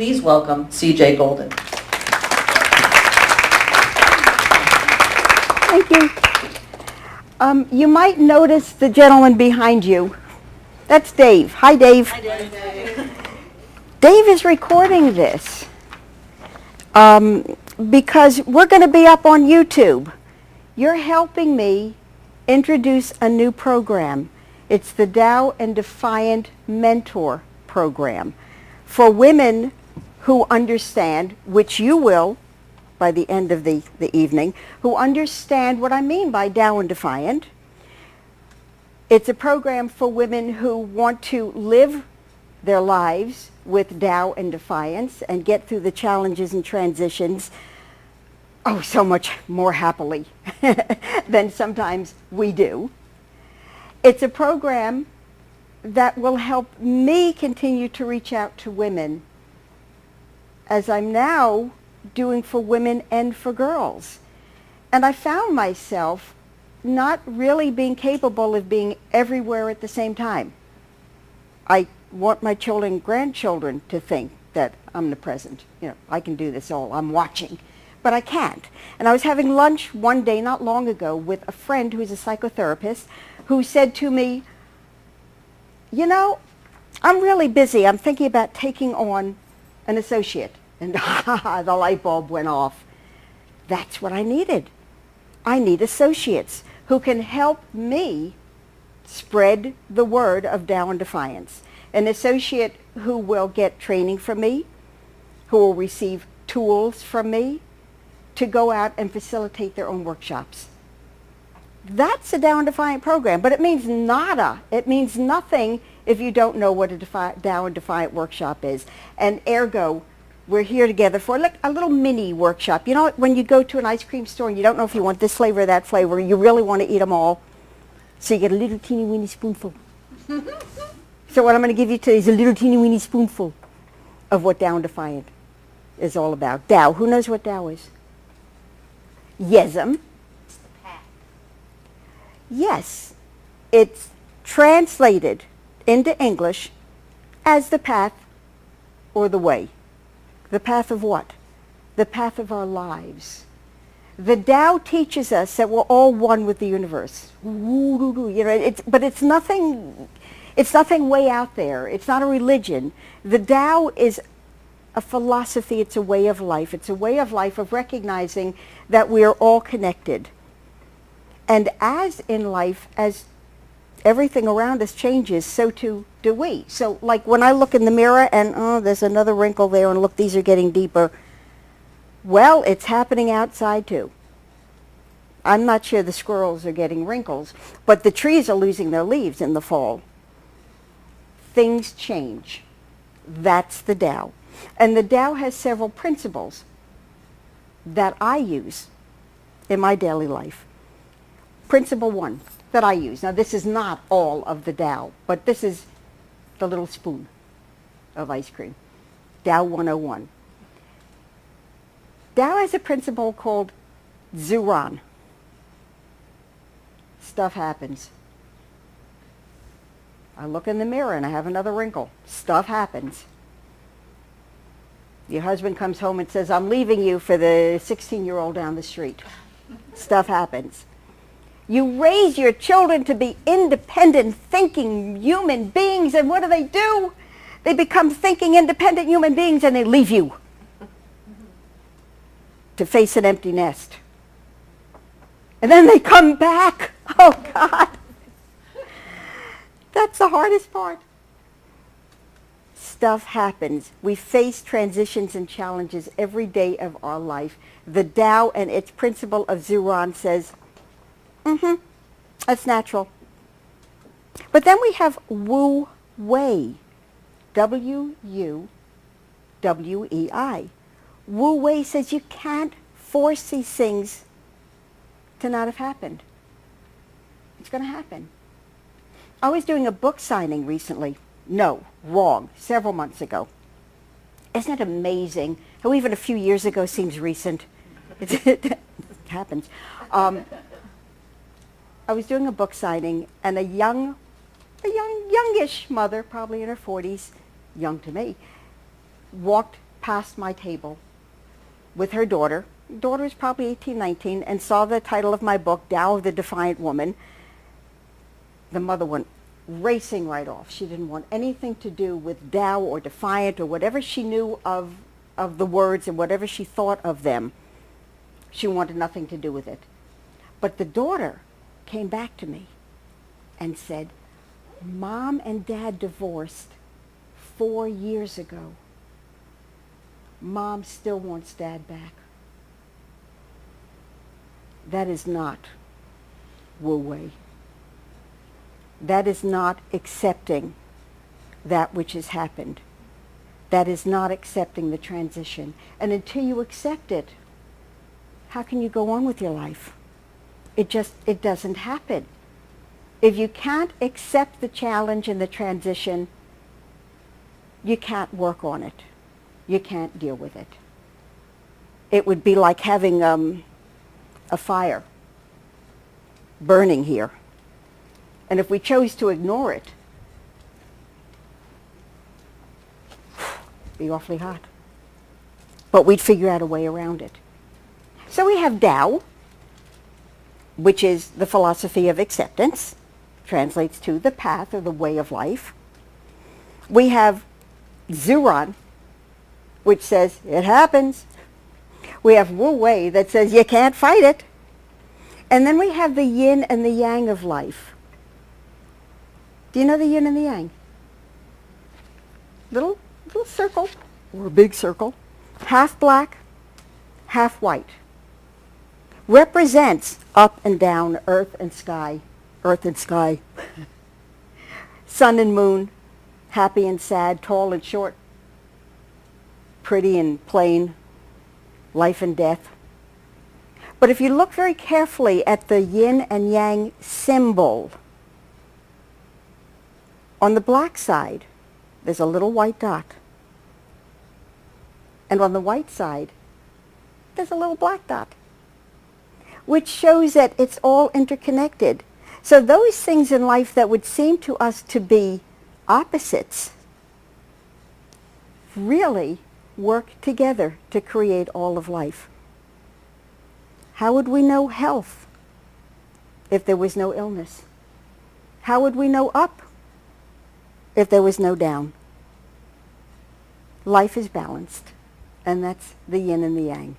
Please welcome CJ Golden. Thank you. You might notice the gentleman behind you. That's Dave. Hi, Dave. Hi, Dave. Dave is recording this because we're going to be up on YouTube. You're helping me introduce a new program. It's the Dow and Defiant Mentor Program for women who understand, which you will by the end of the evening, who understand what I mean by Dow and Defiant. It's a program for women who want to live their lives with Dow and defiance and get through the challenges and transitions, oh, so much more happily than sometimes we do. It's a program that will help me continue to reach out to women as I'm now doing for women and for girls. And I found myself not really being capable of being everywhere at the same time. I want my children and grandchildren to think that I'm omnipresent. You know, I can do this all. I'm watching. But I can't. And I was having lunch one day not long ago with a friend who's a psychotherapist who said to me, you know, I'm really busy. I'm thinking about taking on an associate. And the light bulb went off. That's what I needed. I need associates who can help me spread the word of Dow and Defiance. An associate who will get training from me, who will receive tools from me to go out and facilitate their own workshops. That's a Dow and Defiant program, but it means nada. It means nothing if you don't know what a Dow and Defiant workshop is. And ergo, we're here together for like a little mini workshop. You know, when you go to an ice cream store and you don't know if you want this flavor or that flavor, you really want to eat them all, so you get a little teeny weeny spoonful. So what I'm going to give you today is a little teeny weeny spoonful of what Dow and Defiant is all about. Dow, who knows what Dow is? Yes'm. Yes, it's translated into English as the path or the way. The path of what? The path of our lives. The Tao teaches us that we're all one with the universe. You know, but it's nothing way out there. It's not a religion. The Tao is a philosophy. It's a way of life. It's a way of life of recognizing that we are all connected. And as in life, as everything around us changes, so too do we. So like when I look in the mirror and, oh, there's another wrinkle there, and look, these are getting deeper. Well, it's happening outside too. I'm not sure the squirrels are getting wrinkles, but the trees are losing their leaves in the fall. Things change. That's the Tao. And the Tao has several principles that I use in my daily life. Principle one that I use. Now, this is not all of the Tao, but this is the little spoon of ice cream. Tao 101. Tao has a principle called Zuran. Stuff happens. I look in the mirror and I have another wrinkle. Stuff happens. Your husband comes home and says, I'm leaving you for the 16-year-old down the street. Stuff happens. You raise your children to be independent, thinking human beings, and what do? They become thinking, independent human beings, and they leave you to face an empty nest. And then they come back. Oh, God. That's the hardest part. Stuff happens. We face transitions and challenges every day of our life. The Tao and its principle of Zuran says, that's natural. But then we have Wu Wei, W-U-W-E-I. Wu Wei says you can't force these things to not have happened. It's going to happen. I was doing a book signing recently. No, wrong. Several months ago. Isn't it amazing how even a few years ago seems recent? It happens. I was doing a book signing, and a youngish mother, probably in her 40s, young to me, walked past my table with her daughter. The daughter was probably 18, 19, and saw the title of my book, Tao of the Defiant Woman. The mother went racing right off. She didn't want anything to do with Tao or Defiant or whatever she knew of the words and whatever she thought of them. She wanted nothing to do with it. But the daughter came back to me and said, Mom and Dad divorced 4 years ago. Mom still wants Dad back. That is not wu-wei. That is not accepting that which has happened. That is not accepting the transition. And until you accept it, how can you go on with your life? It doesn't happen. If you can't accept the challenge and the transition, you can't work on it. You can't deal with it. It would be like having a fire burning here. And if we chose to ignore it, it'd be awfully hot. But we'd figure out a way around it. So we have Tao, which is the philosophy of acceptance, translates to the path or the way of life. We have Zuran, which says it happens. We have Wu-wei that says you can't fight it. And then we have the yin and the yang of life. Do you know the yin and the yang? Little circle, or a big circle, half black, half white. Represents up and down, earth and sky, sun and moon, happy and sad, tall and short, pretty and plain, life and death. But if you look very carefully at the yin and yang symbol, on the black side, there's a little white dot. And on the white side, there's a little black dot, which shows that it's all interconnected. So those things in life that would seem to us to be opposites really work together to create all of life. How would we know health if there was no illness? How would we know up if there was no down? Life is balanced, and that's the yin and the yang.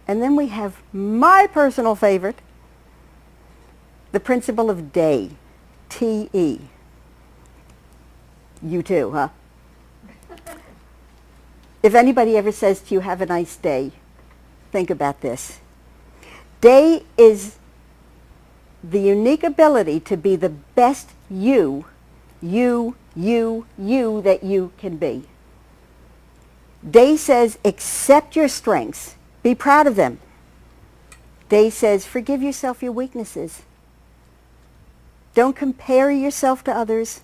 And then we have my personal favorite, the principle of day, T-E. You too, huh? If anybody ever says to you, have a nice day, think about this. Day is the unique ability to be the best you that you can be. Day says, accept your strengths. Be proud of them. Day says, forgive yourself your weaknesses. Don't compare yourself to others.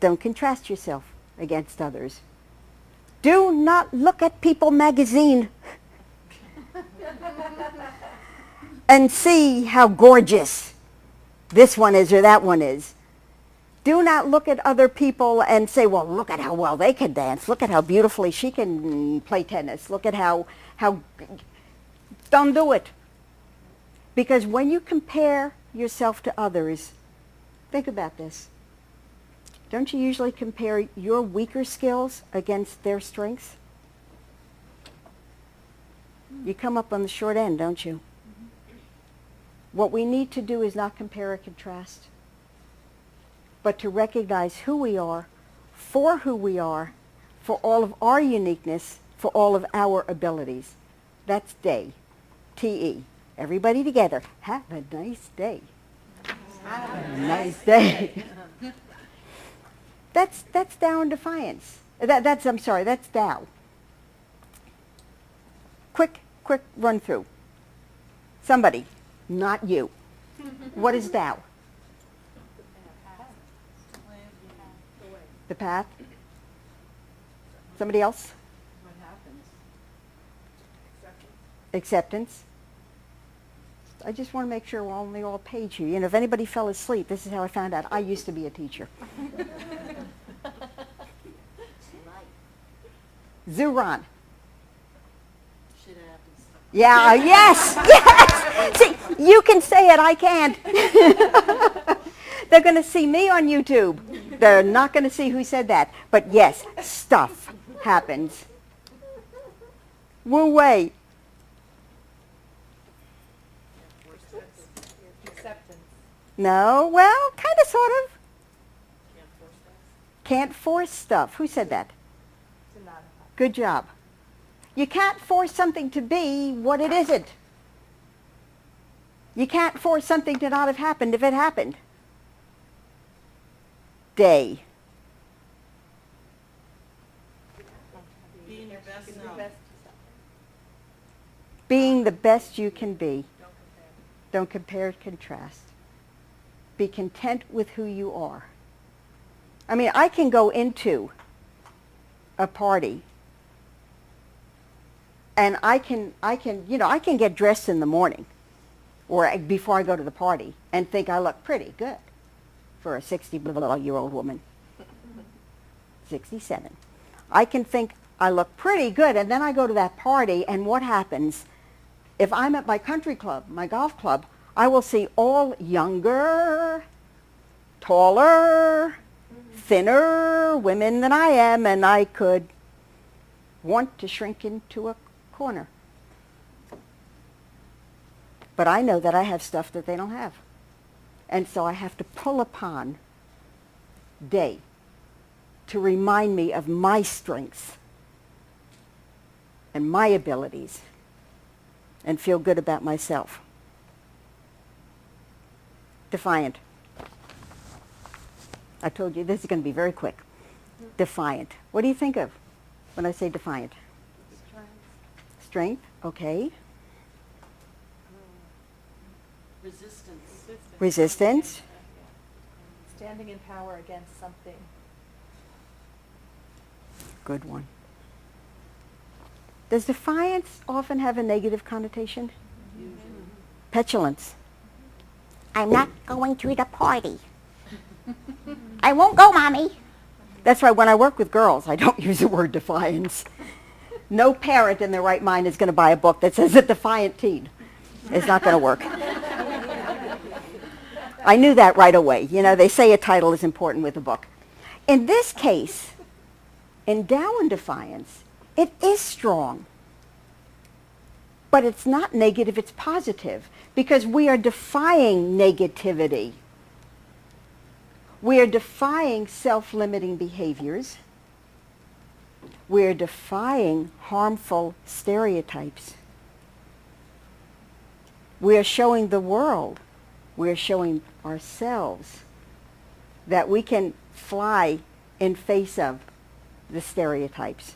Don't contrast yourself against others. Do not look at People magazine and see how gorgeous this one is or that one is. Do not look at other people and say, well, look at how well they can dance. Look at how beautifully she can play tennis. Look at how don't do it. Because when you compare yourself to others, think about this. Don't you usually compare your weaker skills against their strengths? You come up on the short end, don't you? What we need to do is not compare or contrast, but to recognize who we are, for all of our uniqueness, for all of our abilities. That's day, T-E. Everybody together, have a nice day. Have a nice day. That's Tao and Defiance. That's Tao. Quick run through. Somebody, not you. What is Tao? The path. Somebody else? What happens? Acceptance. I just want to make sure we're on the all page here. You know, if anybody fell asleep, this is how I found out I used to be a teacher. Zuron. Shit happens. Yeah, yes, yes. See, you can say it, I can't. They're going to see me on YouTube. They're not going to see who said that. But yes, stuff happens. Wu Wei. Acceptance. No, well, kind of, sort of. Can't force stuff. Who said that? Good job. You can't force something to be what it isn't. You can't force something to not have happened if it happened. Day. Being your best self. Being the best you can be. Don't compare, contrast. Be content with who you are. I mean, I can go into a party and I can get dressed in the morning or before I go to the party and think I look pretty good for a 60-year-old woman. 67. I can think I look pretty good, and then I go to that party, and what happens? If I'm at my country club, my golf club, I will see all younger, taller, thinner women than I am, and I could want to shrink into a corner. But I know that I have stuff that they don't have. And so I have to pull upon day to remind me of my strengths and my abilities and feel good about myself. Defiant. I told you this is going to be very quick. Defiant. What do you think of when I say defiant? Strength. Okay. Resistance. Resistance. Standing in power against something. Good one. Does defiance often have a negative connotation? Petulance. I'm not going to the party. I won't go, Mommy. That's why when I work with girls, I don't use the word defiance. No parent in their right mind is going to buy a book that says a defiant teen. It's not going to work. I knew that right away. You know, they say a title is important with a book. In this case, in Tao and Defiance, it is strong. But it's not negative, it's positive. Because we are defying negativity. We are defying self-limiting behaviors. We are defying harmful stereotypes. We are showing the world, we are showing ourselves that we can fly in face of the stereotypes.